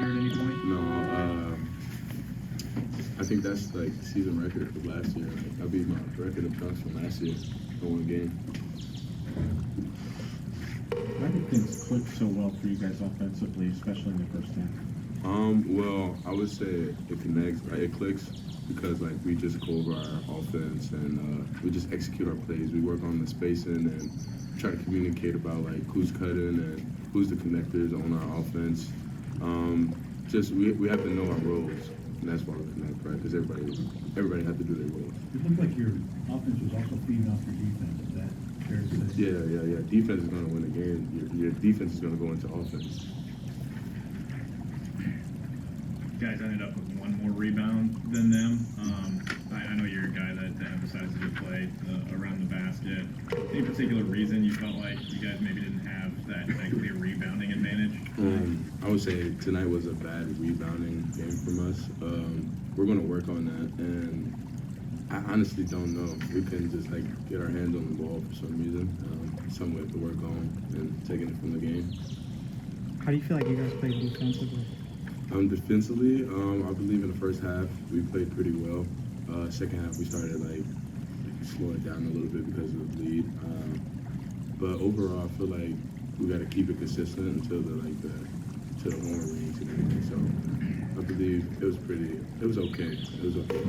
year at any point? No, I think that's like season record for last year. Like, I beat my record of dunks from last year in one game. Why did things click so well for you guys offensively, especially in the first half? Well, I would say it connects, like, it clicks because like we just go over our offense and we just execute our plays. We work on the spacing and try to communicate about like who's cutting and who's the connectors on our offense. Just we have to know our roles, and that's why we connect, right? Because everybody had to do their roles. It looked like your offense was also feeding off your defense. Is that fair to say? Yeah. Defense is going to win the game. Your defense is going to go into offense. You guys ended up with one more rebound than them. I know you're a guy that emphasizes your play around the basket. Any particular reason you felt like you guys maybe didn't have that clear rebounding advantage? I would say tonight was a bad rebounding game from us. We're going to work on that, and I honestly don't know. We can just like get our hands on the ball for some reason. Something we have to work on and taking it from the game. How do you feel like you guys played defensively? Defensively, I believe in the first half we played pretty well. Second half we started like slow it down a little bit because of the lead. But overall, I feel like we got to keep it consistent until the horn rings and everything. So I believe it was okay. It was okay.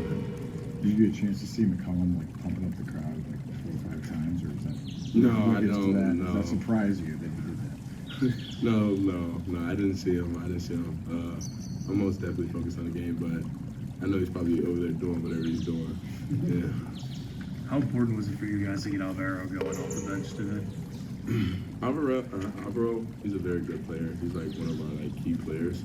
Did you get a chance to see McCollum like pumping up the crowd like 4 or 5 times, or is that? No, I don't. No. Does that surprise you that you did that? No, I didn't see him. I'm most definitely focused on the game, but I know he's probably over there doing whatever he's doing. Yeah. How important was it for you guys to get Alvaro going off the bench today? Alvaro, he's a very good player. He's like one of our like key players.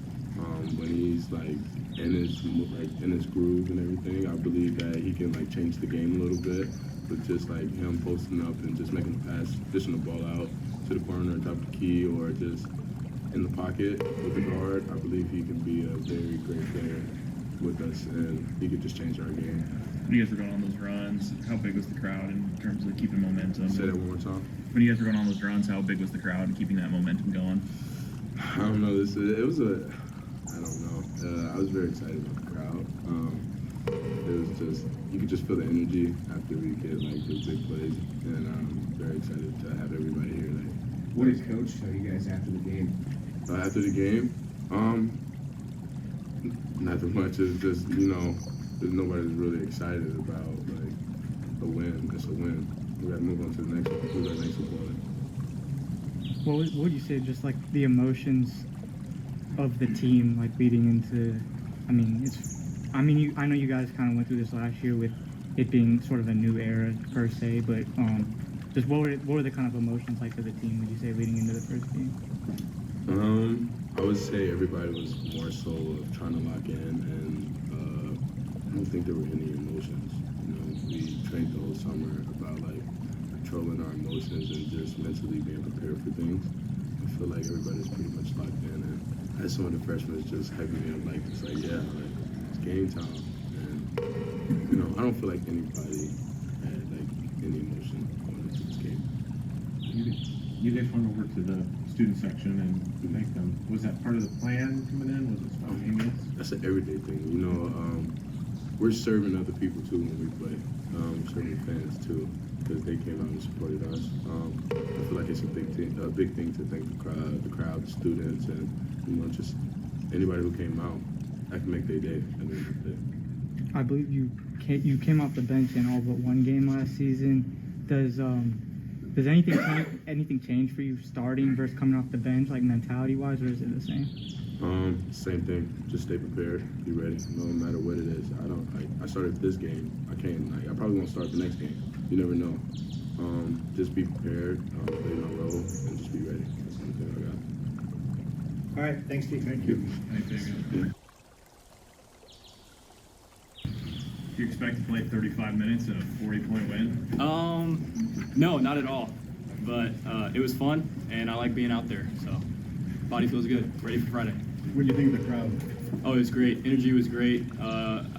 When he's like in his groove and everything, I believe that he can like change the game a little bit. But just like him posting up and just making a pass, dishing the ball out to the corner, top of the key, or just in the pocket with the guard, I believe he can be a very great player with us, and he could just change our game. When you guys were going on those runs, how big was the crowd in terms of keeping momentum? Say that one more time. When you guys were going on those runs, how big was the crowd and keeping that momentum going? I don't know. I don't know. I was very excited about the crowd. It was just, you could just feel the energy after we get like the big plays, and I'm very excited to have everybody here. Like, what did Coach tell you guys after the game? After the game, nothing much. It's just, nobody's really excited about like a win. It's a win. We got to move on to the next one. Who's our next opponent? What would you say, just like the emotions of the team, like leading into? I know you guys kind of went through this last year with it being sort of a new era per se, but just what were the kind of emotions like for the team, would you say, leading into the first game? I would say everybody was more so trying to lock in, and I don't think there were any emotions. We trained the whole summer about like controlling our emotions and just mentally being prepared for things. I feel like everybody's pretty much locked in, and as some of the freshmen just hyping me up, like it's like, yeah, like it's game time, and I don't feel like anybody had like any emotion going into this game. You guys went over to the student section and thanked them. Was that part of the plan coming in? Was it spontaneous? That's an everyday thing. We're serving other people too when we play. Serving fans too, because they came out and supported us. I feel like it's a big thing to thank the crowd, the students, and just anybody who came out. That can make their day. I believe you came off the bench in all but one game last season. Does anything change for you starting versus coming off the bench, like mentality-wise, or is it the same? Same thing. Just stay prepared, be ready, no matter what it is. I started this game. I probably won't start the next game. You never know. Just be prepared, play my role, and just be ready. That's the only thing I got. All right, thanks, Steve. Thank you. Thanks, Tavion. Do you expect to play 35 minutes and a 40-point win? No, not at all. But it was fun, and I like being out there. So, body feels good. Ready for Friday. What do you think of the crowd? Oh, it was great. Energy was great.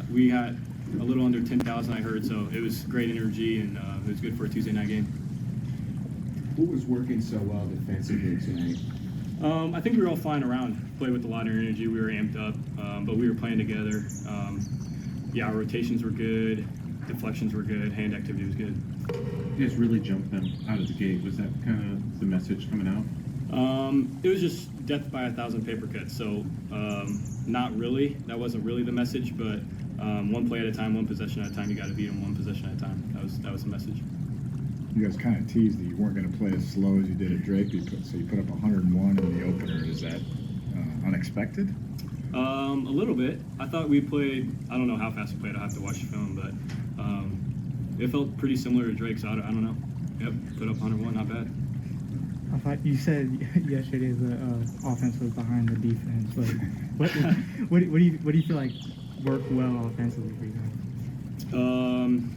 We had a little under 10,000, I heard, so it was great energy, and it was good for a Tuesday night game. What was working so well defensively tonight? I think we were all flying around, played with a lot of energy. We were amped up, but we were playing together. Yeah, our rotations were good, deflections were good, hand activity was good. You guys really jumped them out of the gate. Was that kind of the message coming out? It was just death by 1,000 paper cuts. So not really. That wasn't really the message, but one play at a time, one possession at a time. You got to beat them one possession at a time. That was the message. You guys kind of teased that you weren't going to play as slow as you did at Drake, so you put up 101 in the opener. Is that unexpected? A little bit. I thought we played, I don't know how fast we played, I'll have to watch the film, but it felt pretty similar to Drake, so I don't know. Yep, put up 101, not bad. I thought you said yesterday the offense was behind the defense. Like, what do you feel like worked well offensively for you guys?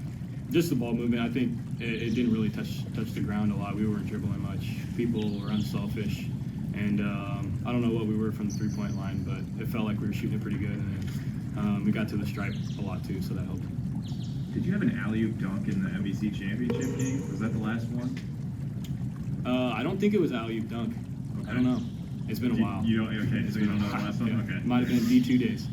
Just the ball movement. I think it didn't really touch the ground a lot. We weren't dribbling much. People were unselfish, and I don't know what we were from the three-point line, but it felt like we were shooting it pretty good. And then, we got to the stripe a lot too, so that helped. Did you have an alley-oop dunk in the NBC championship game? Was that the last one? I don't think it was alley-oop dunk. Okay. I don't know. It's been a while. You don't. Okay, so you don't know the last one. Yeah. Okay. It might have been D2 days.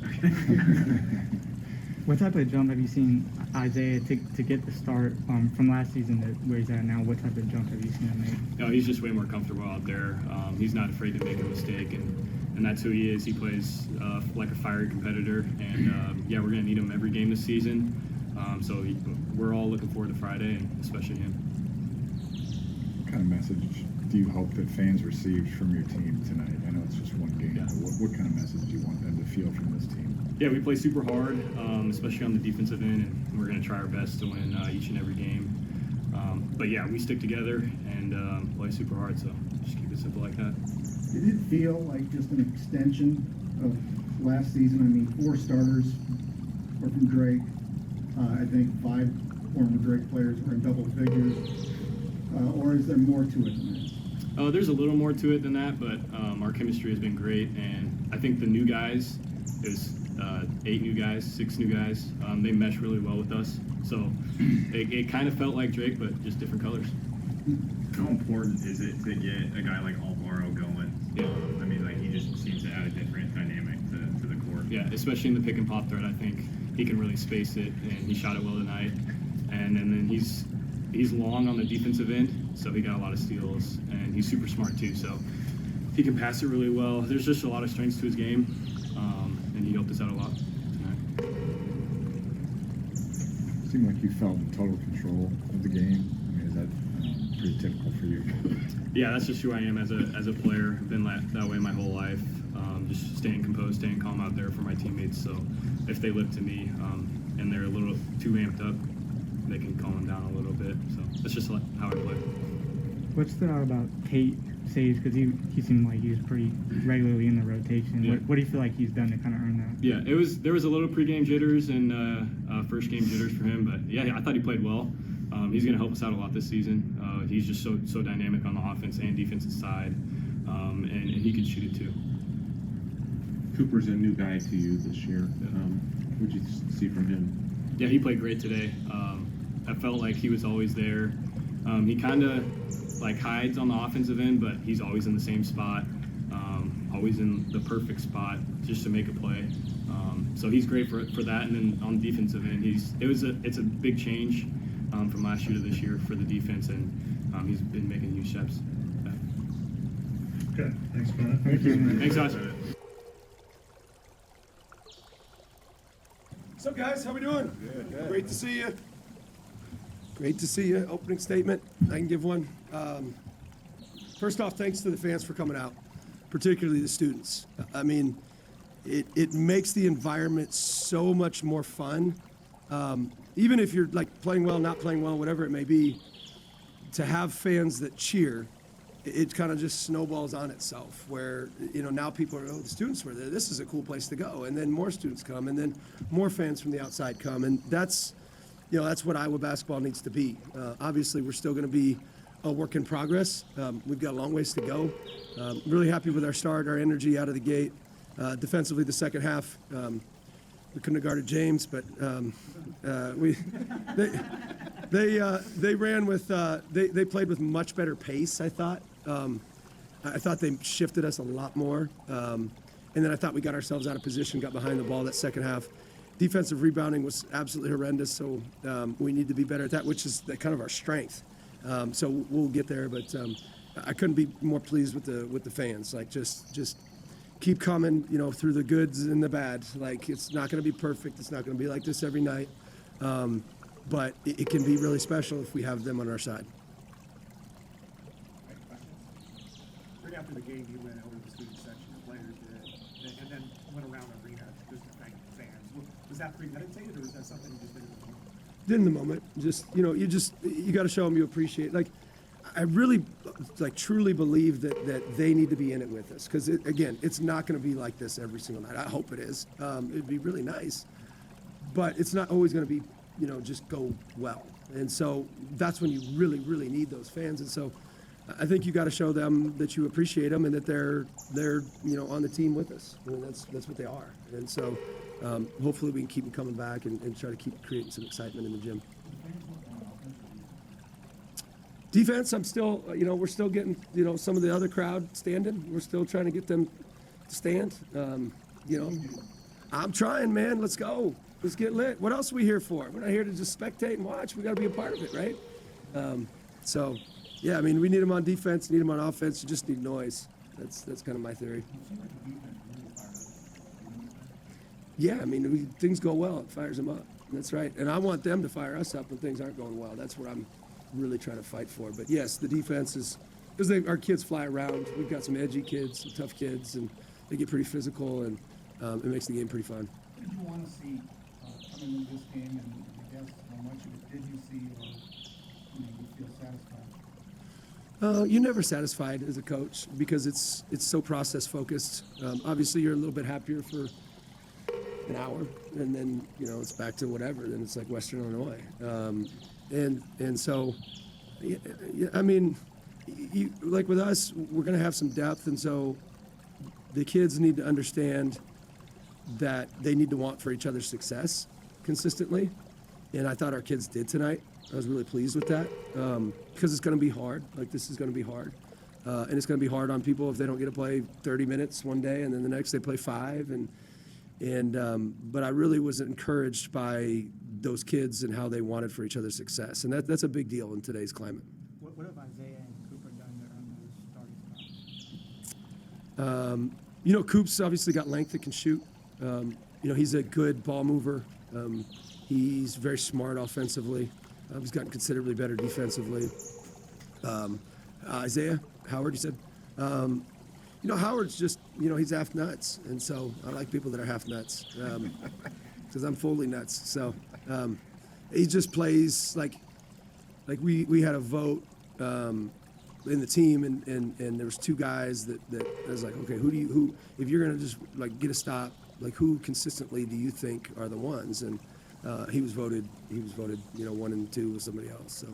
What type of jump have you seen Isaiah to get the start from last season to where he's at now? What type of jump have you seen him make? No, he's just way more comfortable out there. He's not afraid to make a mistake, and that's who he is. He plays like a fiery competitor, and yeah, we're going to need him every game this season. So we're all looking forward to Friday, and especially him. What kind of message do you hope that fans received from your team tonight? I know it's just one game, Yeah. but what kind of message do you want them to feel from this team? Yeah, we play super hard, especially on the defensive end, and we're going to try our best to win each and every game. But yeah, we stick together and play super hard, so just keep it simple like that. Did it feel like just an extension of last season? I mean, 4 starters were from Drake. I think 5 former Drake players were in double figures. Or is there more to it than that? There's a little more to it than that, but our chemistry has been great, and I think the new guys, there's 8 new guys, 6 new guys, they mesh really well with us. So it kind of felt like Drake, but just different colors. How important is it to get a guy like Alvaro going? Yeah. I mean, like, he just seems to add a different dynamic to the court. Yeah, especially in the pick and pop threat, I think he can really space it, and he shot it well tonight. And then he's long on the defensive end, so he got a lot of steals, and he's super smart too, so he can pass it really well. There's just a lot of strengths to his game, and he helped us out a lot tonight. It seemed like you felt in total control of the game. I mean, is that pretty typical for you? Yeah, that's just who I am as a player. I've been that way my whole life. Just staying composed, staying calm out there for my teammates. So if they look to me and they're a little too amped up, they can calm them down a little bit. So that's just how I play. What stood out about Tate saves? Because he seemed like he was pretty regularly in the rotation. Yeah. What do you feel like he's done to kind of earn that? Yeah, there was a little pregame jitters and first game jitters for him, but yeah, I thought he played well. He's going to help us out a lot this season. He's just so dynamic on the offense and defensive side, and he can shoot it too. Cooper's a new guy to you this year. What did you see from him? Yeah, he played great today. I felt like he was always there. He kind of like hides on the offensive end, but he's always in the same spot, always in the perfect spot just to make a play. So he's great for that. And then on the defensive end, it's a big change from last year to this year for the defense, and he's been making huge steps. Okay, thanks, Bennett. Thank you. Thanks, guys. What's up, guys? How we doing? Good. Great to see you. Great to see you. Opening statement. I can give one. First off, thanks to the fans for coming out, particularly the students. I mean, it makes the environment so much more fun. Even if you're like playing well, not playing well, whatever it may be, to have fans that cheer, it kind of just snowballs on itself where, now people are, the students were there. This is a cool place to go. And then more students come, and then more fans from the outside come. And that's what Iowa basketball needs to be. Obviously, we're still going to be a work in progress. We've got a long ways to go. Really happy with our start, our energy out of the gate. Defensively, the second half, we couldn't have guarded James, but they ran with they played with much better pace, I thought. I thought they shifted us a lot more. And then I thought we got ourselves out of position, got behind the ball that second half. Defensive rebounding was absolutely horrendous, so we need to be better at that, which is kind of our strength. So we'll get there, but I couldn't be more pleased with the fans. Like just keep coming, through the goods and the bad. Like it's not going to be perfect. It's not going to be like this every night, but it can be really special if we have them on our side. Right after the game, you went over to the student section, the players did, and then went around the arena just to thank the fans. Was that premeditated, or was that something you just did in the moment? Did in the moment. You got to show them you appreciate. Like, I really, truly believe that they need to be in it with us. Because, again, it's not going to be like this every single night. I hope it is. It'd be really nice. But it's not always going to be, just go well. And so that's when you really, really need those fans. And so I think you got to show them that you appreciate them and that they're on the team with us. I mean, that's what they are. And so hopefully we can keep them coming back and try to keep creating some excitement in the gym. Defense, I'm still, we're still getting, some of the other crowd standing. We're still trying to get them to stand. I'm trying, man. Let's go. Let's get lit. What else are we here for? We're not here to just spectate and watch. We got to be a part of it, right? Yeah, I mean, we need them on defense, need them on offense. You just need noise. That's kind of my theory. Yeah, I mean, things go well, it fires them up. That's right. And I want them to fire us up when things aren't going well. That's what I'm really trying to fight for. But yes, the defense is, because our kids fly around. We've got some edgy kids, some tough kids, and they get pretty physical, and it makes the game pretty fun. What did you want to see coming into this game, and I guess how much did you see, or you feel satisfied? You're never satisfied as a coach because it's so process focused. Obviously, you're a little bit happier for an hour, and then it's back to whatever. Then it's like Western Illinois, and so I mean, like with us, we're going to have some depth, and so the kids need to understand that they need to want for each other's success consistently, and I thought our kids did tonight. I was really pleased with that because it's going to be hard. Like this is going to be hard, and it's going to be hard on people if they don't get to play 30 minutes one day and then the next they play 5. But I really was encouraged by those kids and how they wanted for each other's success, and that's a big deal in today's climate. What have Isaiah and Cooper done there on those starting spots? Coop's obviously got length that can shoot. He's a good ball mover. He's very smart offensively. He's gotten considerably better defensively. Isaiah Howard, you said. Howard's just, he's half nuts. And so I like people that are half nuts because I'm fully nuts. So he just plays like we had a vote in the team and there was 2 guys that I was like, okay, who if you're going to just get a stop, who consistently do you think are the ones? And he was voted 1 and 2 with somebody else. So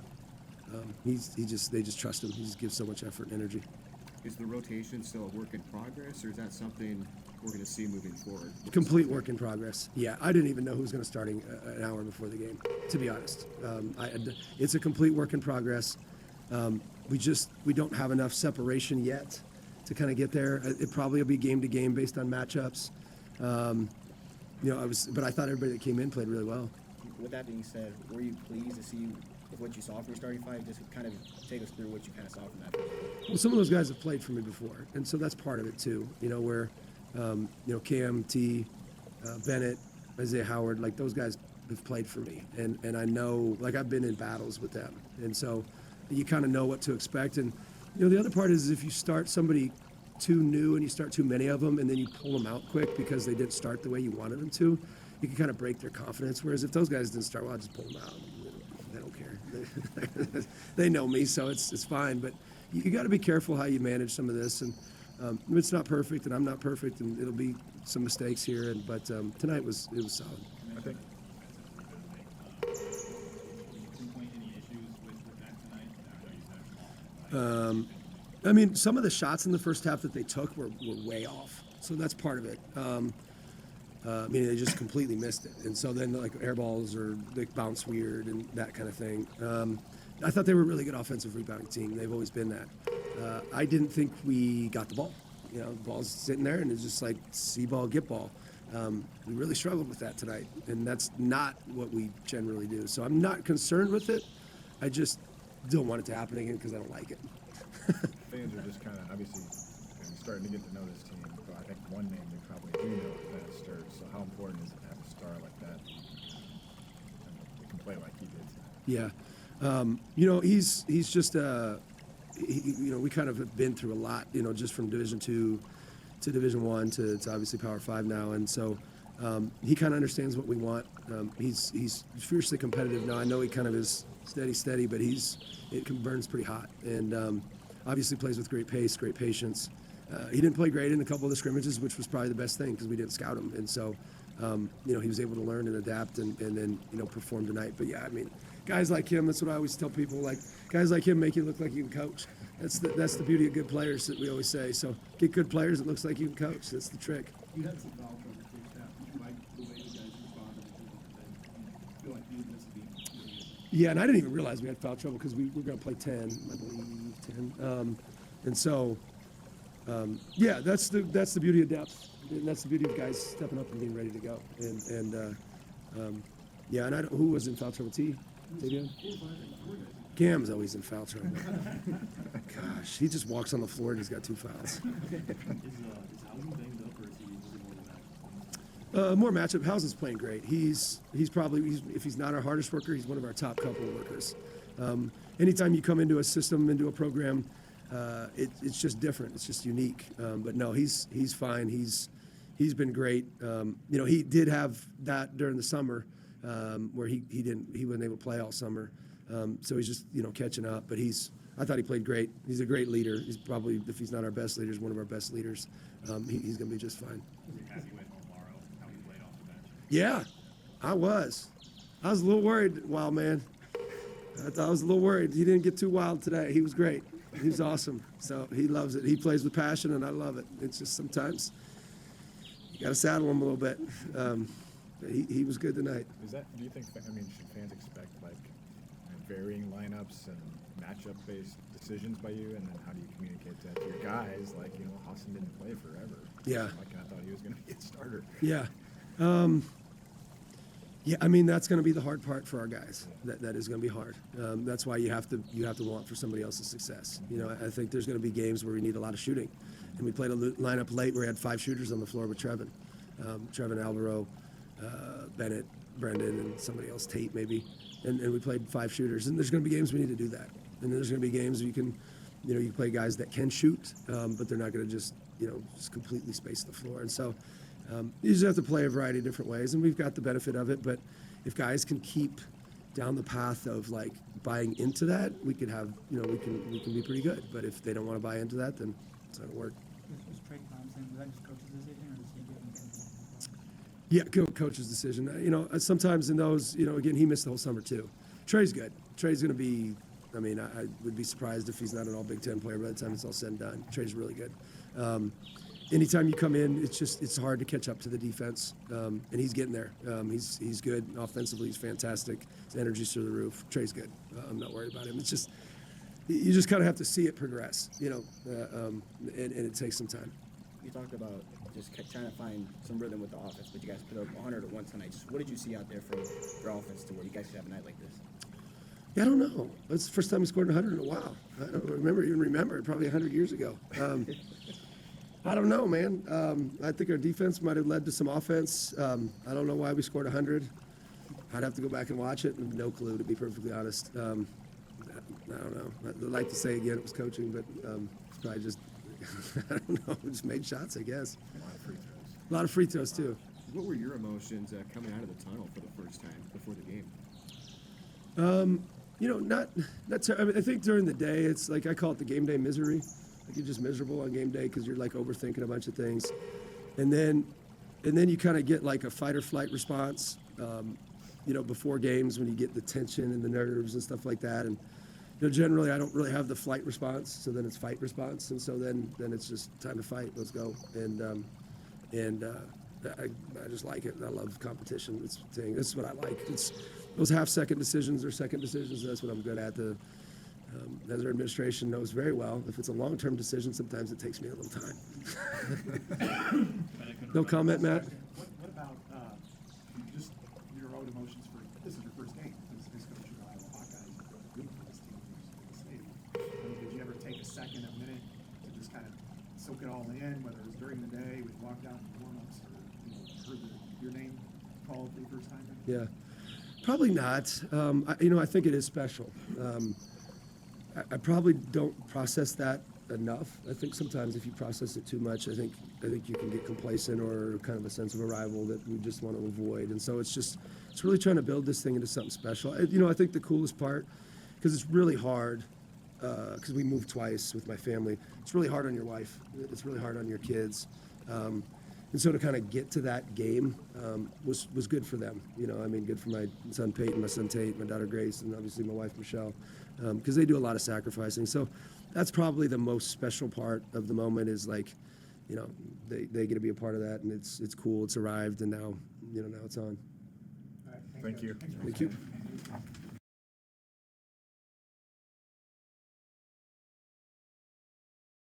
they just trust him. He just gives so much effort and energy. Is the rotation still a work in progress, or is that something we're going to see moving forward? Complete work in progress. Yeah, I didn't even know who was going to start an hour before the game, to be honest. It's a complete work in progress. We don't have enough separation yet to kind of get there. It probably will be game to game based on matchups. But I thought everybody that came in played really well. With that being said, were you pleased to see what you saw from your starting five? Just kind of take us through what you kind of saw from that. Well, some of those guys have played for me before, and so that's part of it too. Where Cam, T, Bennett, Isaiah Howard, those guys have played for me, and I know, I've been in battles with them, and so you kind of know what to expect. And the other part is if you start somebody too new and you start too many of them, and then you pull them out quick because they didn't start the way you wanted them to, you can kind of break their confidence. Whereas if those guys didn't start, well, I'll just pull them out. They don't care. They know me, so it's fine. But you got to be careful how you manage some of this. And it's not perfect, and I'm not perfect, and it'll be some mistakes here. But tonight it was solid. I think. Some of the shots in the first half that they took were way off. So that's part of it. They just completely missed it. And so then air balls or they bounce weird and that kind of thing. I thought they were a really good offensive rebounding team. They've always been that. I didn't think we got the ball. You know, the ball's sitting there, and it's just like see ball, get ball. We really struggled with that tonight, and that's not what we generally do. So I'm not concerned with it. I just don't want it to happen again because I don't like it. Fans are just kind of obviously starting to get to know this team. But I think one name they probably do know is Bennett Stirtz. So how important is it to have a star like that and can play like he did? Yeah, you know, he's just you know, we kind of have been through a lot. You know, just from Division II to Division I to obviously Power 5 now, and so he kind of understands what we want. He's fiercely competitive now. I know he kind of is steady, but burns pretty hot, and obviously plays with great pace, great patience. He didn't play great in a couple of the scrimmages, which was probably the best thing because we didn't scout him, and so you know, he was able to learn and adapt and then, you know, perform tonight. But yeah, I mean, guys like him, that's what I always tell people, like guys like him make you look like you can coach. That's the beauty of good players that we always say. So get good players, it looks like you can coach. That's the trick. You had some foul trouble first half. Did you like the way you guys responded to feel like you missed the Yeah, and I didn't even realize we had foul trouble because we were going to play 10, I believe, 10. And so, yeah, that's the beauty of depth. And that's the beauty of guys stepping up and being ready to go. And yeah, and who was in foul trouble? Tavion? Cam's always in foul trouble. Gosh, he just walks on the floor and he's got 2 fouls. Is Housen banged up, or is he more matchup? More matchup. Housen's playing great. He's probably, if he's not our hardest worker, he's one of our top couple of workers. Anytime you come into a system, into a program, it's just different. It's just unique. But no, he's fine. He's been great. You know, he did have that during the summer where he wasn't able to play all summer. So he's just, you know, catching up. But I thought he played great. He's a great leader. He's probably, if he's not our best leader, he's one of our best leaders. He's going to be just fine. Yeah, I was a little worried, wild man. I was a little worried. He didn't get too wild today. He was great. He was awesome. So he loves it. He plays with passion, and I love it. It's just sometimes you got to saddle him a little bit. He was good tonight. Do you think, I mean, should fans expect like varying lineups and matchup-based decisions by you, and then how do you communicate that to your guys? Like, you know, Housen didn't play forever. Yeah. Like, I thought he was going to be a starter. Yeah. Yeah, I mean, that's going to be the hard part for our guys. That is going to be hard. That's why you have to want for somebody else's success. You know, I think there's going to be games where we need a lot of shooting, and we played a lineup late where we had 5 shooters on the floor with Trevin, Alvaro, Bennett, Brendan, and somebody else, Tate maybe, and we played 5 shooters. And there's going to be games we need to do that, and then there's going to be games where you can play guys that can shoot, but they're not going to just completely space the floor, and so. You just have to play a variety of different ways, and we've got the benefit of it. But if guys can keep down the path of like buying into that, we could have, we can be pretty good. But if they don't want to buy into that, then it's not gonna work. Was Trey Thompson, was that just coach's decision, or does he get Yeah, coach's decision. Sometimes in those, again, he missed the whole summer too. Trey's good. Trey's gonna be. I mean, I would be surprised if he's not an All Big Ten player by the time it's all said and done. Trey's really good. Anytime you come in, it's hard to catch up to the defense, and he's getting there. He's good offensively. He's fantastic. His energy's through the roof. Trey's good. I'm not worried about him. It's just you just kind of have to see it progress, and it takes some time. You talked about just trying to find some rhythm with the offense, but you guys put up 100 at one tonight. Just what did you see out there from your offense to where you guys could have a night like this? Yeah, I don't know. It's the first time we scored 100 in a while. I don't remember. Probably 100 years ago. I don't know, man. I think our defense might have led to some offense. I don't know why we scored 100. I'd have to go back and watch it. No clue, to be perfectly honest. I don't know. I'd like to say again it was coaching, but it's probably just, I don't know, just made shots, I guess. A lot of free throws, too. What were your emotions coming out of the tunnel for the first time before the game? I think during the day, it's like I call it the game day misery. Like you're just miserable on game day because you're like overthinking a bunch of things, and then you kind of get like a fight or flight response, before games when you get the tension and the nerves and stuff like that. And generally I don't really have the flight response, so then it's fight response, and so then it's just time to fight. Let's go. And I just like it. I love competition. This is what I like. those half-second decisions are second decisions. That's what I'm good at. As our administration knows very well, if it's a long-term decision, sometimes it takes me a little time. No comment, Matt? What about just your own emotions for this is your first game as coach of the Iowa Hawkeyes? You're good for this team, for the state. I mean, did you ever take a second, a minute to just kind of soak it all in, whether it was during the day, when you walked out in the warm-ups, or heard your name called for the first time? Yeah, probably not. I think it is special. I probably don't process that enough. I think sometimes if you process it too much, I think you can get complacent or kind of a sense of arrival that we just want to avoid. And so it's really trying to build this thing into something special. I think the coolest part, because it's really hard, because we moved twice with my family. It's really hard on your wife. It's really hard on your kids. And so to kind of get to that game was good for them. Good for my son Peyton, my son Tate, my daughter Grace, and obviously my wife Michelle, because they do a lot of sacrificing. So that's probably the most special part of the moment is they get to be a part of that, and it's cool. It's arrived, and now it's on. All right, Thank you. Thank you.